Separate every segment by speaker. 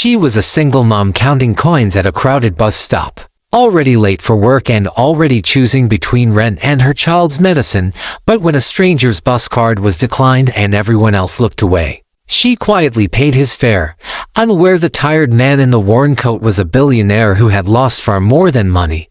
Speaker 1: She was a single mom counting coins at a crowded bus stop, already late for work and already choosing between rent and her child's medicine, but when a stranger's bus card was declined and everyone else looked away, she quietly paid his fare, unaware the tired man in the worn coat was a billionaire who had lost far more than money.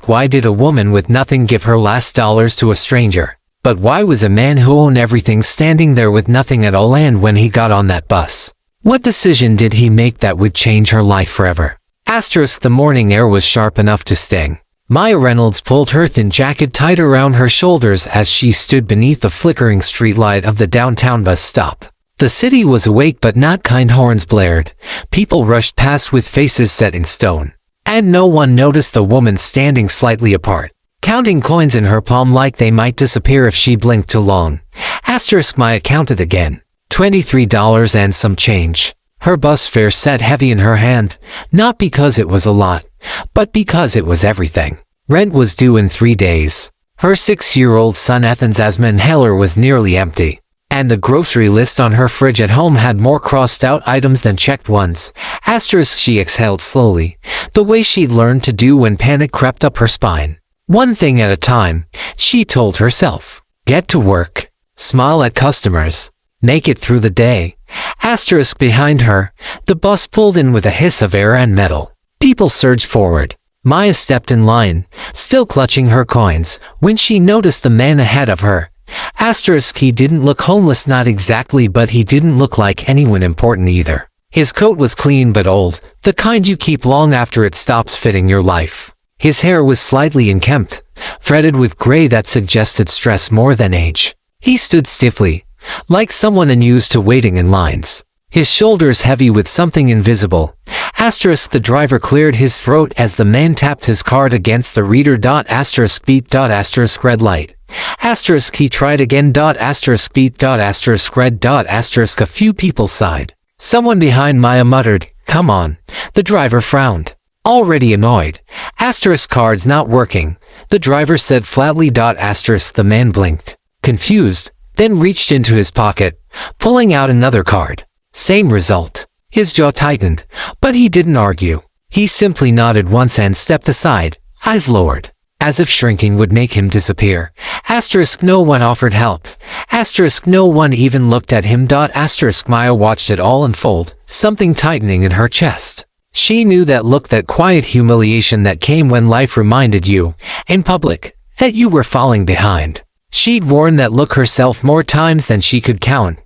Speaker 1: Why did a woman with nothing give her last dollars to a stranger? But why was a man who owned everything standing there with nothing at all, and when he got on that bus, what decision did he make that would change her life forever? The morning air was sharp enough to sting. Maya Reynolds pulled her thin jacket tight around her shoulders as she stood beneath the flickering streetlight of the downtown bus stop. The city was awake, but not kind. Horns blared. People rushed past with faces set in stone. And no one noticed the woman standing slightly apart, counting coins in her palm like they might disappear if she blinked too long. Maya counted again. $23 and some change. Her bus fare sat heavy in her hand, not because it was a lot, but because it was everything. Rent was due in 3 days. Her 6-year-old son Ethan's asthma inhaler was nearly empty. And the grocery list on her fridge at home had more crossed-out items than checked ones. She exhaled slowly, the way she'd learned to do when panic crept up her spine. One thing at a time, she told herself. Get to work. Smile at customers. Make it through the day. Behind her, the bus pulled in with a hiss of air and metal. People surged forward. Maya stepped in line, still clutching her coins, when she noticed the man ahead of her. He didn't look homeless, not exactly, but he didn't look like anyone important either. His coat was clean but old, the kind you keep long after it stops fitting your life. His hair was slightly unkempt, fretted with gray that suggested stress more than age. He stood stiffly, like someone unused to waiting in lines. His shoulders heavy with something invisible. The driver cleared his throat as the man tapped his card against the reader. Beep. Red light. He tried again. Beep. Red. A few people sighed. Someone behind Maya muttered, "Come on." The driver frowned, already annoyed. Card's not working, the driver said flatly. The man blinked, confused, then reached into his pocket, pulling out another card. Same result. His jaw tightened, but he didn't argue. He simply nodded once and stepped aside, eyes lowered, as if shrinking would make him disappear. No one offered help. No one even looked at him. Maya watched it all unfold, something tightening in her chest. She knew that look, that quiet humiliation that came when life reminded you, in public, that you were falling behind. She'd worn that look herself more times than she could count.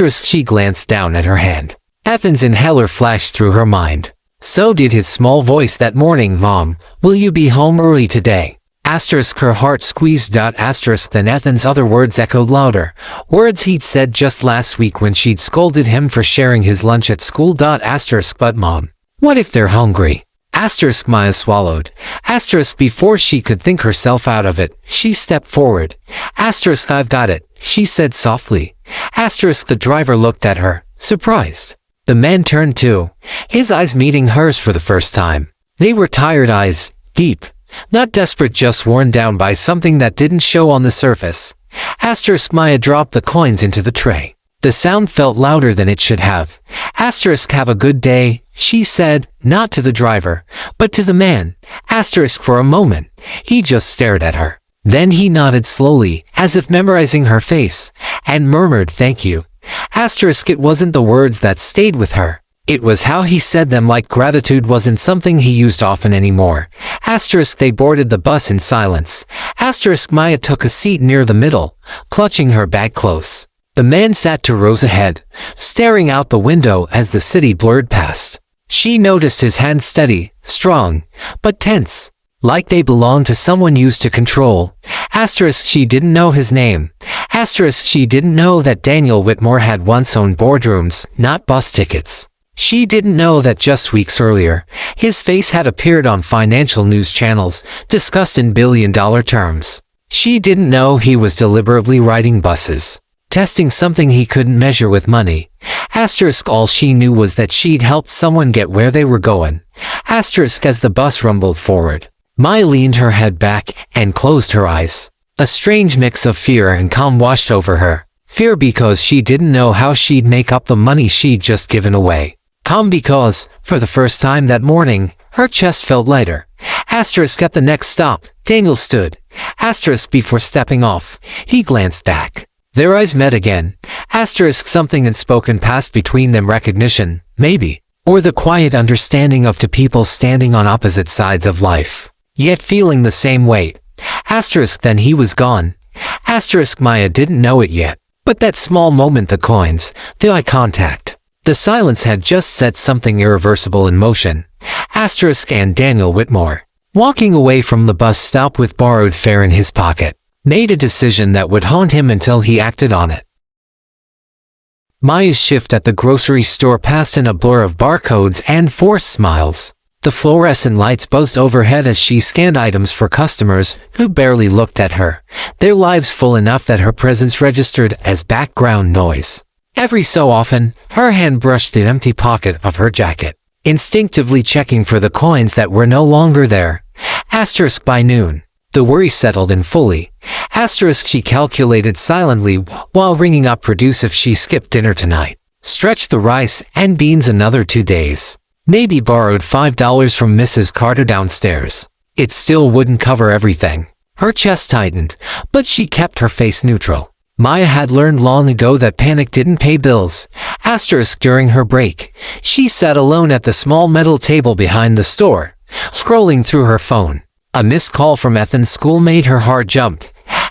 Speaker 1: She glanced down at her hand. Ethan's inhaler flashed through her mind. So did his small voice that morning. "Mom, will you be home early today?" Her heart squeezed. Then Ethan's other words echoed louder. Words he'd said just last week when she'd scolded him for sharing his lunch at school. But Mom, what if they're hungry? Maya swallowed. Before she could think herself out of it, she stepped forward. I've got it, she said softly. The driver looked at her, surprised. The man turned too, his eyes meeting hers for the first time. They were tired eyes, deep, not desperate, just worn down by something that didn't show on the surface. Maya dropped the coins into the tray. The sound felt louder than it should have. Have a good day, she said, not to the driver, but to the man. For a moment, he just stared at her. Then he nodded slowly, as if memorizing her face, and murmured, "Thank you." It wasn't the words that stayed with her. It was how he said them, like gratitude wasn't something he used often anymore. They boarded the bus in silence. Maya took a seat near the middle, clutching her bag close. The man sat 2 rows ahead, staring out the window as the city blurred past. She noticed his hands steady, strong, but tense, like they belonged to someone used to control. She didn't know his name. She didn't know that Daniel Whitmore had once owned boardrooms, not bus tickets. She didn't know that just weeks earlier, his face had appeared on financial news channels, discussed in billion-dollar terms. She didn't know he was deliberately riding buses, testing something he couldn't measure with money. All she knew was that she'd helped someone get where they were going. As the bus rumbled forward, Maya leaned her head back and closed her eyes. A strange mix of fear and calm washed over her. Fear because she didn't know how she'd make up the money she'd just given away. Calm because, for the first time that morning, her chest felt lighter. Asterisk at the next stop, Daniel stood. Asterisk before stepping off. He glanced back. Their eyes met again. Asterisk something unspoken passed between them, recognition, maybe. Or the quiet understanding of two people standing on opposite sides of life, yet feeling the same weight. Asterisk then he was gone. Asterisk Maya didn't know it yet. But that small moment, the coins, the eye contact, the silence had just set something irreversible in motion. Asterisk and Daniel Whitmore, walking away from the bus stop with borrowed fare in his pocket, made a decision that would haunt him until he acted on it. Maya's shift at the grocery store passed in a blur of barcodes and forced smiles. The fluorescent lights buzzed overhead as she scanned items for customers who barely looked at her, their lives full enough that her presence registered as background noise. Every so often, her hand brushed the empty pocket of her jacket, instinctively checking for the coins that were no longer there. Asterisk by noon, the worry settled in fully. Asterisk she calculated silently while ringing up produce if she skipped dinner tonight. Stretch the rice and beans another 2 days. Maybe borrowed $5 from Mrs. Carter downstairs. It still wouldn't cover everything. Her chest tightened, but she kept her face neutral. Maya had learned long ago that panic didn't pay bills. Asterisk during her break, she sat alone at the small metal table behind the store, scrolling through her phone. A missed call from Ethan's school made her heart jump.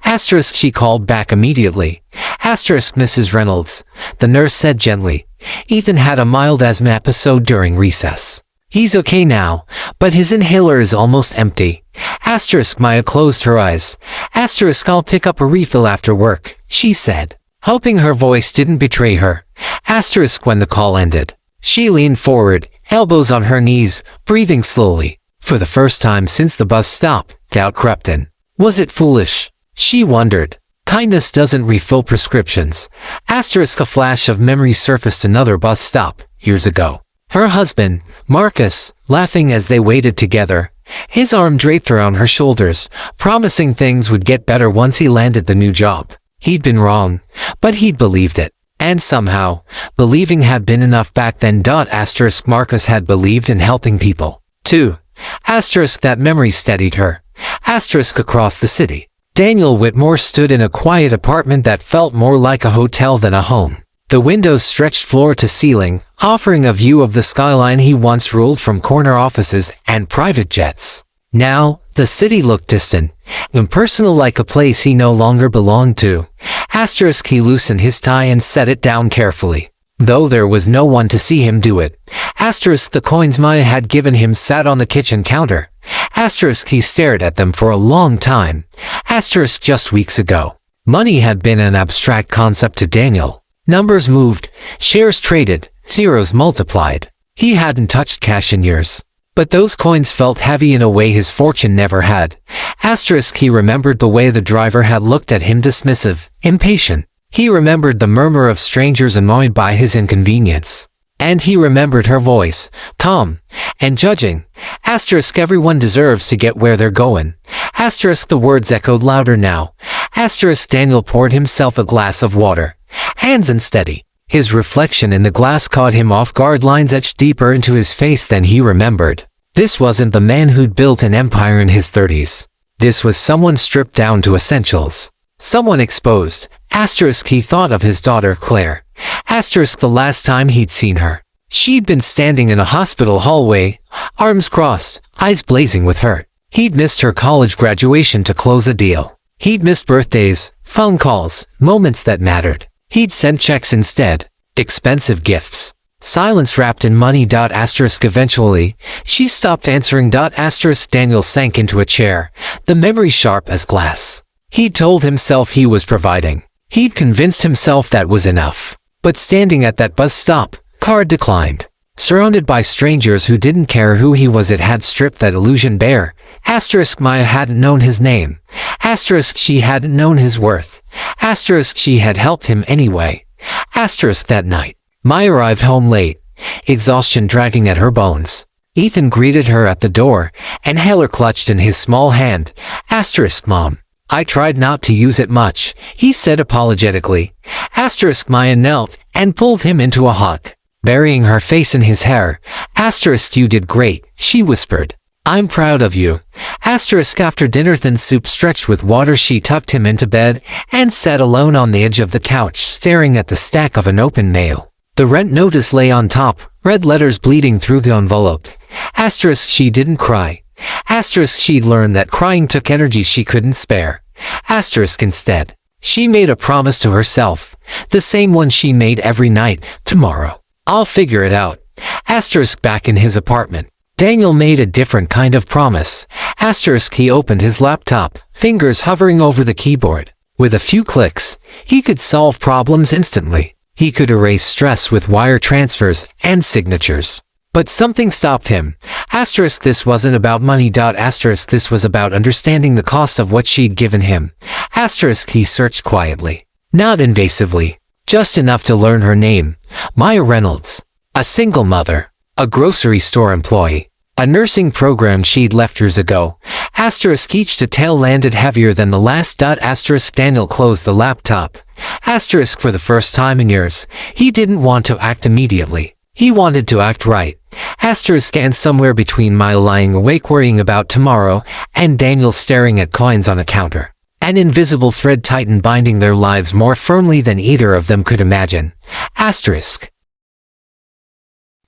Speaker 1: Asterisk she called back immediately. Asterisk Mrs. Reynolds, the nurse said gently. Ethan had a mild asthma episode during recess. He's okay now, but his inhaler is almost empty. Asterisk Maya closed her eyes. Asterisk I'll pick up a refill after work, she said, hoping her voice didn't betray her. Asterisk when the call ended, she leaned forward, elbows on her knees, breathing slowly. For the first time since the bus stop, doubt crept in. Was it foolish? She wondered. Kindness doesn't refill prescriptions. Asterisk a flash of memory surfaced another bus stop, years ago. Her husband, Marcus, laughing as they waited together, his arm draped around her shoulders, promising things would get better once he landed the new job. He'd been wrong, but he'd believed it. And somehow, believing had been enough back then. Asterisk Marcus had believed in helping people, too. Asterisk that memory steadied her. Asterisk across the city. Daniel Whitmore stood in a quiet apartment that felt more like a hotel than a home. The windows stretched floor to ceiling, offering a view of the skyline he once ruled from corner offices and private jets. Now, the city looked distant, impersonal, like a place he no longer belonged to. Asterisk he loosened his tie and set it down carefully, though there was no one to see him do it. Asterisk the coins Maya had given him sat on the kitchen counter. Asterisk he stared at them for a long time. Asterisk just weeks ago, money had been an abstract concept to Daniel. Numbers moved, shares traded, zeros multiplied. He hadn't touched cash in years. But those coins felt heavy in a way his fortune never had. Asterisk he remembered the way the driver had looked at him, dismissive, impatient. He remembered the murmur of strangers annoyed by his inconvenience. And he remembered her voice, calm and judging. Asterisk everyone deserves to get where they're going. Asterisk the words echoed louder now. Asterisk Daniel poured himself a glass of water, hands unsteady. His reflection in the glass caught him off guard, lines etched deeper into his face than he remembered. This wasn't the man who'd built an empire in his 30s. This was someone stripped down to essentials. Someone exposed. Asterisk he thought of his daughter Claire. Asterisk the last time he'd seen her, she'd been standing in a hospital hallway, arms crossed, eyes blazing with hurt. He'd missed her college graduation to close a deal. He'd missed birthdays, phone calls, moments that mattered. He'd sent checks instead, expensive gifts. Silence wrapped in money. Asterisk eventually, she stopped answering. Asterisk Daniel sank into a chair, the memory sharp as glass. He'd told himself he was providing. He'd convinced himself that was enough. But standing at that bus stop, card declined, surrounded by strangers who didn't care who he was, it had stripped that illusion bare. Asterisk Maya hadn't known his name. Asterisk she hadn't known his worth. Asterisk she had helped him anyway. Asterisk that night, Maya arrived home late, exhaustion dragging at her bones. Ethan greeted her at the door, an inhaler clutched in his small hand. Asterisk Mom, I tried not to use it much, he said apologetically. Asterisk Maya knelt and pulled him into a hug. burying her face in his hair. Asterisk, you did great, she whispered. I'm proud of you. Asterisk, after dinner thin soup stretched with water, she tucked him into bed and sat alone on the edge of the couch, staring at the stack of unopened mail. The rent notice lay on top, red letters bleeding through the envelope. Asterisk, she didn't cry. Asterisk, she'd learned that crying took energy she couldn't spare. Asterisk, instead, she made a promise to herself, the same one she made every night. Tomorrow, I'll figure it out. Asterisk, back in his apartment, Daniel made a different kind of promise. Asterisk, he opened his laptop, fingers hovering over the keyboard. With a few clicks, he could solve problems instantly. He could erase stress with wire transfers and signatures. But something stopped him. Asterisk, this wasn't about money. Asterisk, this was about understanding the cost of what she'd given him. Asterisk, he searched quietly, not invasively, just enough to learn her name. Maya Reynolds. A single mother. A grocery store employee. A nursing program she'd left years ago. Asterisk, each detail landed heavier than the last. Asterisk, Daniel closed the laptop. Asterisk, for the first time in years, he didn't want to act immediately. He wanted to act right. Asterisk, and somewhere between Maya lying awake worrying about tomorrow and Daniel staring at coins on a counter, an invisible thread tightened, binding their lives more firmly than either of them could imagine. Asterisk.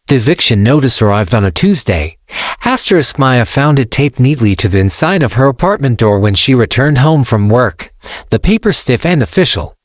Speaker 1: The eviction notice arrived on a Tuesday. Asterisk, Maya found it taped neatly to the inside of her apartment door when she returned home from work, the paper stiff and official,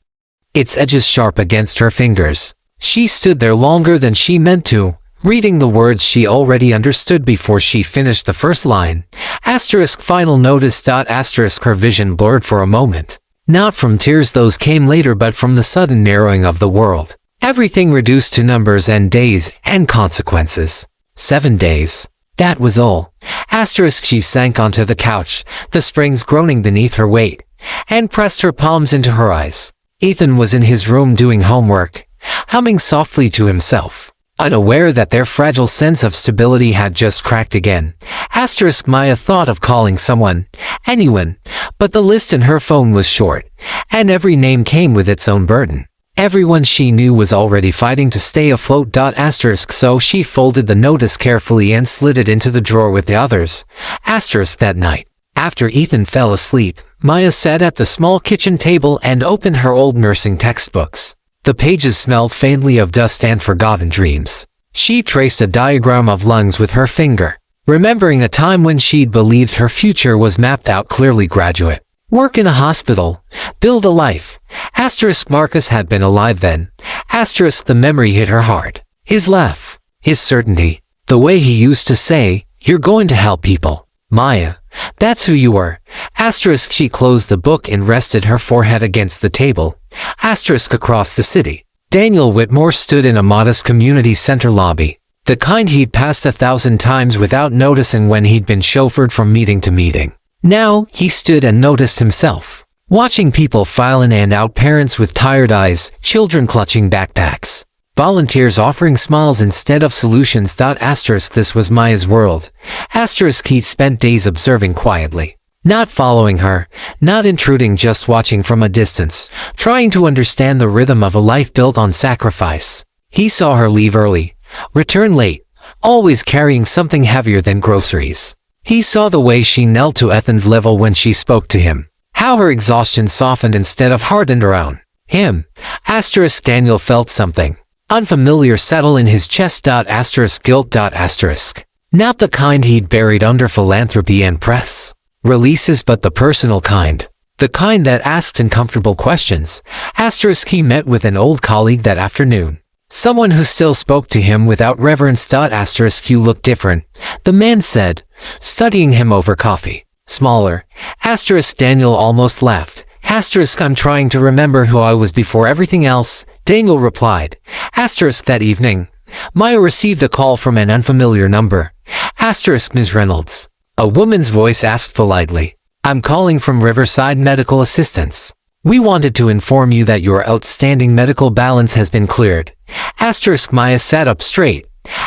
Speaker 1: its edges sharp against her fingers. She stood there longer than she meant to, reading the words she already understood before she finished the first line. Asterisk, final notice. Asterisk, her vision blurred for a moment. Not from tears, those came later, but from the sudden narrowing of the world. Everything reduced to numbers and days and consequences. 7 days. That was all. Asterisk, she sank onto the couch, the springs groaning beneath her weight, and pressed her palms into her eyes. Ethan was in his room doing homework, humming softly to himself, unaware that their fragile sense of stability had just cracked again. Asterisk, Maya thought of calling someone, anyone, but the list in her phone was short, and every name came with its own burden. Everyone she knew was already fighting to stay afloat. Asterisk, so she folded the notice carefully and slid it into the drawer with the others. Asterisk, that night, after Ethan fell asleep, Maya sat at the small kitchen table and opened her old nursing textbooks. The pages smelled faintly of dust and forgotten dreams. She traced a diagram of lungs with her finger, remembering a time when she'd believed her future was mapped out clearly. Graduate, work in a hospital, build a life. Asterisk, Marcus had been alive then. Asterisk, the memory hit her hard. His laugh, his certainty, the way he used to say, "You're going to help people, Maya. That's who you were." Asterisk, she closed the book and rested her forehead against the table. Asterisk, across the city, Daniel Whitmore stood in a modest community center lobby, the kind he'd passed 1,000 times without noticing when he'd been chauffeured from meeting to meeting. Now, he stood and noticed himself, watching people file in and out, parents with tired eyes, children clutching backpacks, volunteers offering smiles instead of solutions. Asterisk, this was Maya's world. Asterisk, he'd spent days observing quietly, not following her, not intruding, just watching from a distance, trying to understand the rhythm of a life built on sacrifice. He saw her leave early, return late, always carrying something heavier than groceries. He saw the way she knelt to Ethan's level when she spoke to him, how her exhaustion softened instead of hardened around him. Asterisk, Daniel felt something unfamiliar settle in his chest. Asterisk, guilt. Asterisk, not the kind he'd buried under philanthropy and press releases, but the personal kind, the kind that asked uncomfortable questions. Asterisk, he met with an old colleague that afternoon, someone who still spoke to him without reverence. Asterisk, you look different, the man said, studying him over coffee. Smaller. Asterisk, Daniel almost laughed. Asterisk, I'm trying to remember who I was before everything else, Daniel replied. Asterisk, that evening, Maya received a call from an unfamiliar number. Asterisk, Ms. Reynolds. A woman's voice asked politely. I'm calling from Riverside Medical Assistance. We wanted to inform you that your outstanding medical balance has been cleared. Asterisk, Maya sat up straight.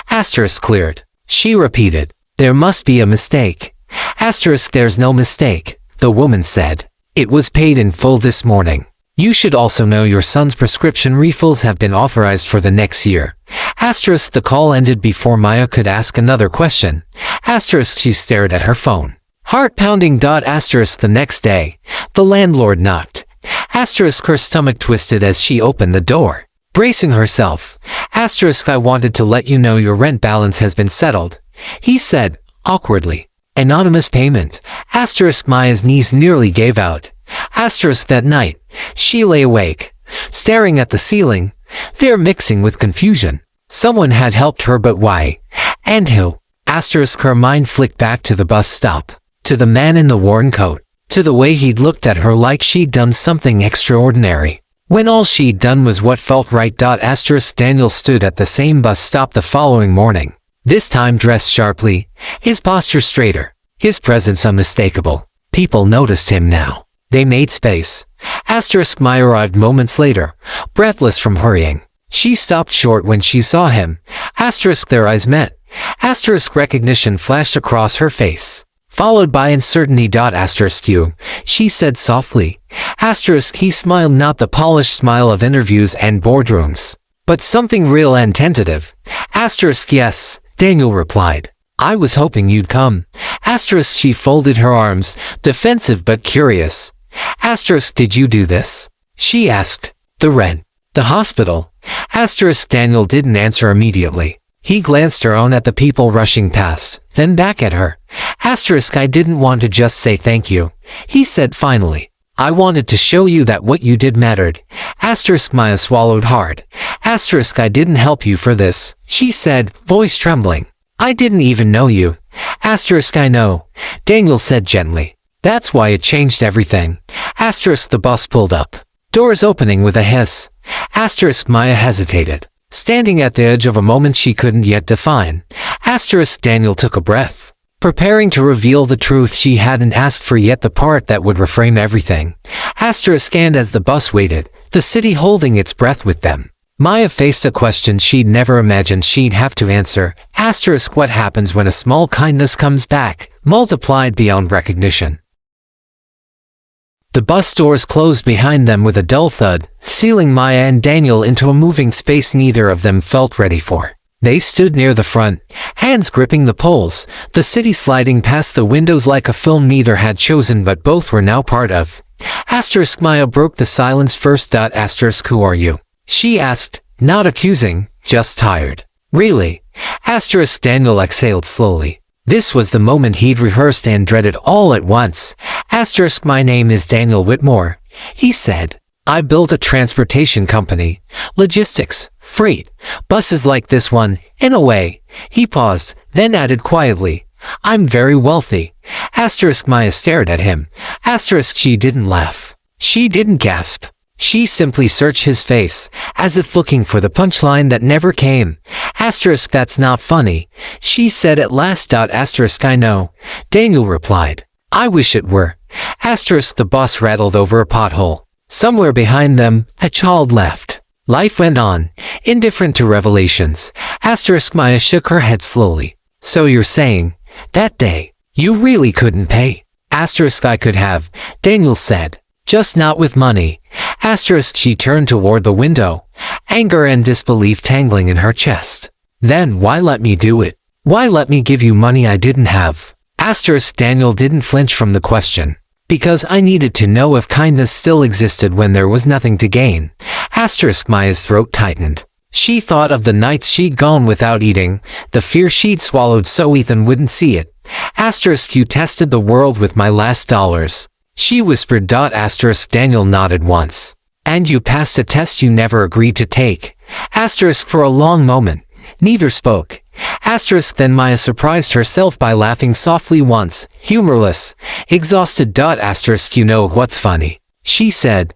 Speaker 1: Asterisk, cleared. She repeated. There must be a mistake. Asterisk, there's no mistake, the woman said. It was paid in full this morning. You should also know your son's prescription refills have been authorized for the next year. Asterisk the call ended before Maya could ask another question. Asterisk she stared at her phone. Heart pounding. Asterisk the next day, the landlord knocked. Asterisk her stomach twisted as she opened the door. Bracing herself. Asterisk I wanted to let you know your rent balance has been settled, he said, awkwardly. Anonymous payment. Asterisk Maya's knees nearly gave out. Asterisk that night, she lay awake, staring at the ceiling, fear mixing with confusion. Someone had helped her, but why? And who? Asterisk her mind flicked back to the bus stop, to the man in the worn coat, to the way he'd looked at her like she'd done something extraordinary, when all she'd done was what felt right. Asterisk Daniel stood at the same bus stop the following morning, this time dressed sharply, his posture straighter, his presence unmistakable. People noticed him now. They made space. Asterisk Maya arrived moments later, breathless from hurrying. She stopped short when she saw him. Asterisk their eyes met. Asterisk recognition flashed across her face, followed by uncertainty. Asterisk you, she said softly. Asterisk he smiled, not the polished smile of interviews and boardrooms, but something real and tentative. Asterisk yes, Daniel replied. I was hoping you'd come. Asterisk she folded her arms, defensive but curious. Asterisk did you do this? She asked. The rent. The hospital. Asterisk Daniel didn't answer immediately. He glanced around at the people rushing past, then back at her. Asterisk I didn't want to just say thank you, he said finally. I wanted to show you that what you did mattered. Asterisk Maya swallowed hard. Asterisk I didn't help you for this, she said, voice trembling. I didn't even know you. Asterisk I know, Daniel said gently. That's why it changed everything. Asterisk the bus pulled up, doors opening with a hiss. Asterisk Maya hesitated, standing at the edge of a moment she couldn't yet define. Asterisk Daniel took a breath, preparing to reveal the truth she hadn't asked for yet, the part that would reframe everything. Asterisk and as the bus waited, the city holding its breath with them, Maya faced a question she'd never imagined she'd have to answer. Asterisk what happens when a small kindness comes back, multiplied beyond recognition? The bus doors closed behind them with a dull thud, sealing Maya and Daniel into a moving space neither of them felt ready for. They stood near the front, hands gripping the poles, the city sliding past the windows like a film neither had chosen but both were now part of. Asterisk Maya broke the silence first. Asterisk who are you? She asked, not accusing, just tired. Really? Asterisk Daniel exhaled slowly. This was the moment he'd rehearsed and dreaded all at once. Asterisk my name is Daniel Whitmore, he said. I built a transportation company. Logistics, freight, buses like this one, in a way. He paused, then added quietly, I'm very wealthy. Asterisk Maya stared at him. Asterisk she didn't laugh. She didn't gasp. She simply searched his face, as if looking for the punchline that never came. Asterisk that's not funny, she said at last. Asterisk I know, Daniel replied. I wish it were. Asterisk the bus rattled over a pothole. Somewhere behind them, a child laughed. Life went on, indifferent to revelations. Asterisk Maya shook her head slowly. So you're saying, that day, you really couldn't pay? Asterisk I could have, Daniel said. Just not with money. Asterisk she turned toward the window, anger and disbelief tangling in her chest. Then why let me do it? Why let me give you money I didn't have? Asterisk Daniel didn't flinch from the question. Because I needed to know if kindness still existed when there was nothing to gain. Asterisk Maya's throat tightened. She thought of the nights she'd gone without eating, the fear she'd swallowed so Ethan wouldn't see it. Asterisk you tested the world with my last dollars. She whispered. Asterisk Daniel nodded once. And you passed a test you never agreed to take. Asterisk for a long moment, neither spoke. Asterisk then Maya surprised herself by laughing softly once, humorless, exhausted. Asterisk you know what's funny? She said.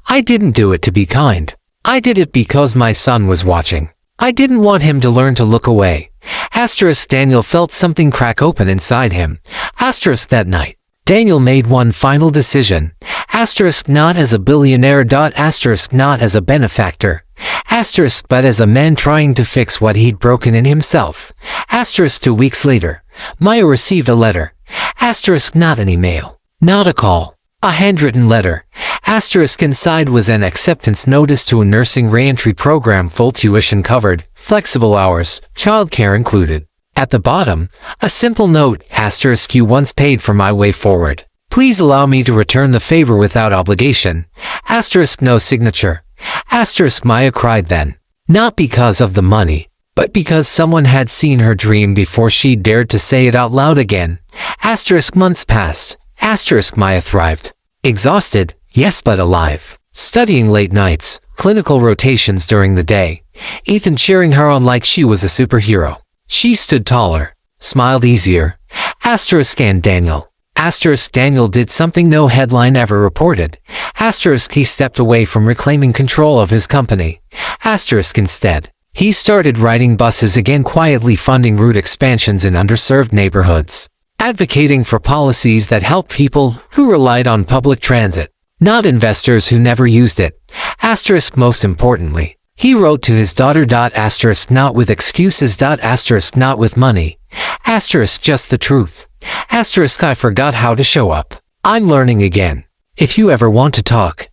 Speaker 1: I didn't do it to be kind. I did it because my son was watching. I didn't want him to learn to look away. Asterisk Daniel felt something crack open inside him. Asterisk that night, Daniel made one final decision. Asterisk not as a billionaire. Asterisk not as a benefactor. Asterisk but as a man trying to fix what he'd broken in himself. Asterisk 2 weeks later, Maya received a letter. Asterisk not an email. Not a call. A handwritten letter. Asterisk inside was an acceptance notice to a nursing reentry program, full tuition covered, flexible hours, childcare included. At the bottom, a simple note, asterisk you once paid for my way forward. Please allow me to return the favor without obligation. Asterisk no signature. Asterisk Maya cried then. Not because of the money, but because someone had seen her dream before she dared to say it out loud again. Asterisk months passed. Asterisk Maya thrived. Exhausted, yes but alive. Studying late nights, clinical rotations during the day. Ethan cheering her on like she was a superhero. She stood taller, smiled easier. Asterisk and Daniel. Asterisk Daniel did something no headline ever reported. Asterisk he stepped away from reclaiming control of his company. Asterisk instead, he started riding buses again, quietly funding route expansions in underserved neighborhoods. Advocating for policies that help people who relied on public transit, not investors who never used it. Asterisk most importantly, he wrote to his daughter. Asterisk not with excuses. Asterisk not with money. Asterisk just the truth. Asterisk I forgot how to show up. I'm learning again. If you ever want to talk,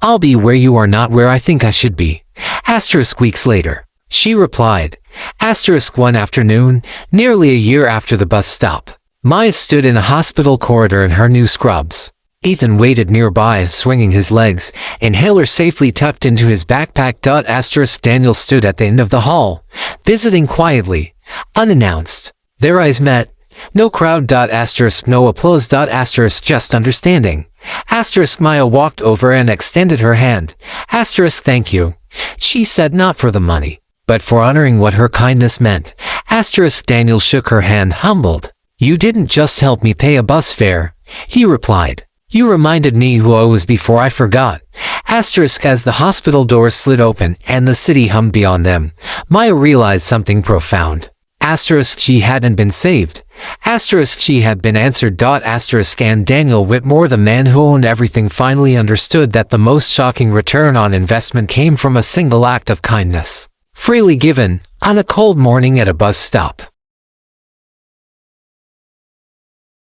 Speaker 1: I'll be where you are, not where I think I should be. Asterisk weeks later, she replied. Asterisk one afternoon, nearly a year after the bus stop. Maya stood in a hospital corridor in her new scrubs. Ethan waited nearby, swinging his legs, inhaler safely tucked into his backpack. Asterisk Daniel stood at the end of the hall, visiting quietly, unannounced. Their eyes met. No crowd. Asterisk no applause. Asterisk just understanding. Asterisk Maya walked over and extended her hand. Asterisk thank you. She said not for the money, but for honoring what her kindness meant. Asterisk Daniel shook her hand, humbled. You didn't just help me pay a bus fare, he replied. You reminded me who I was before I forgot. Asterisk as the hospital doors slid open and the city hummed beyond them, Maya realized something profound. Asterisk she hadn't been saved. Asterisk she had been answered. Asterisk and Daniel Whitmore, the man who owned everything, finally understood that the most shocking return on investment came from a single act of kindness, freely given, on a cold morning at a bus stop.